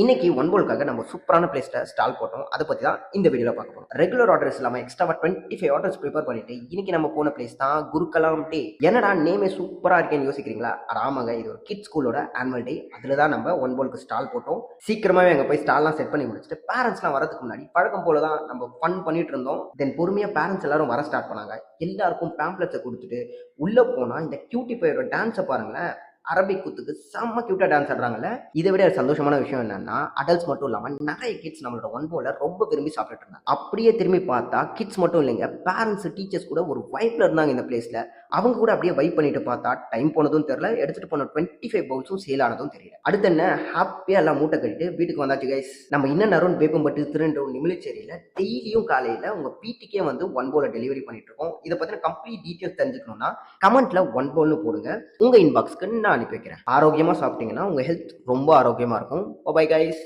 இன்னைக்கு ஒன் போல்காக நம்ம சூப்பரான பிளேஸ்ல ஸ்டால் போட்டோம். அதை பத்தி தான் இந்த வீடியோல பார்க்க போறோம். ரெகுலர் ஆர்டர்ஸ் இல்லாம எக்ஸ்ட்ராவா 25 ஆர்டர்ஸ் ப்ரிப்பேர் பண்ணிட்டு இன்னைக்கு நம்ம போன பிளேஸ் தான் குருகலாம் டே. என்னடா நேமே சூப்பரா இருக்கேன்னு யோசிக்கிறீங்களா? ஆமாங்க, இது ஒரு கிட் ஸ்கூலோட ஆனுவல் டே. அதுல தான் நம்ம ஒன் போலுக்கு ஸ்டால் போட்டோம். சீக்கிரமாவே அங்க போய் ஸ்டால்லாம் செட் பண்ணி முடிச்சுட்டு பேரண்ட்ஸ்லாம் வரதுக்கு முன்னாடி பழக்கம் போல தான் நம்ம ஃபன் பண்ணிட்டு இருந்தோம். தென் பொறுமையா பேரண்ட்ஸ் எல்லாரும் வர ஸ்டார்ட் பண்ணாங்க. எல்லாருக்கும் பேம்ப்ளெட்ஸை கொடுத்துட்டு உள்ள போனா இந்த கியூட்டி பையோட டான்ஸை பாருங்களேன். அரபிக் குத்துக்கு செம்ம கியூட்டா டான்ஸ் ஆடுறாங்கல்ல. இதை விட சந்தோஷமான விஷயம் என்னன்னா, அடல்ட்ஸ் மட்டும் இல்லாம நிறைய கிட்ஸ் நம்மளோட ஒன் போல ரொம்ப விரும்பி சாப்பிட்டுட்டு இருந்தாங்க. அப்படியே திரும்பி பார்த்தா கிட்ஸ் மட்டும் இல்லைங்க, பேரண்ட்ஸ் டீச்சர்ஸ் கூட ஒரு வைப்ல இருந்தாங்க இந்த பிளேஸ்ல. அவங்க கூட அப்படியே வைப் பண்ணிட்டு பார்த்தா டைம் போனதும் தெரியல, எடுத்துட்டு போன 25 பவுல்ஸும் சேல் ஆனதும் தெரியல. அடுத்து என்ன, ஹாப்பியா எல்லாம் மூட்டை கட்டிட்டு வீட்டுக்கு வந்தாச்சு கைஸ். நம்ம இன்னும் நேரம் வேப்பம்பட்டு திருண்டோ நிமிலிச்சேரியில டெய்லியும் காலையில உங்க வீட்டுக்கே வந்து ஒன் போல டெலிவரி பண்ணிட்டு இருக்கோம். இதை பத்தின கம்ப்ளீட் டீட்டெயில்ஸ் தெரிஞ்சுக்கணும்னா கமெண்ட்ல ஒன் போல்னு போடுங்க. உங்க இன்பாக்ஸ்க்கு நான் அனுப்பி வைக்கிறேன். ஆரோக்கியமா சாப்பிட்டீங்கன்னா உங்க ஹெல்த் ரொம்ப ஆரோக்கியமா இருக்கும். Bye guys.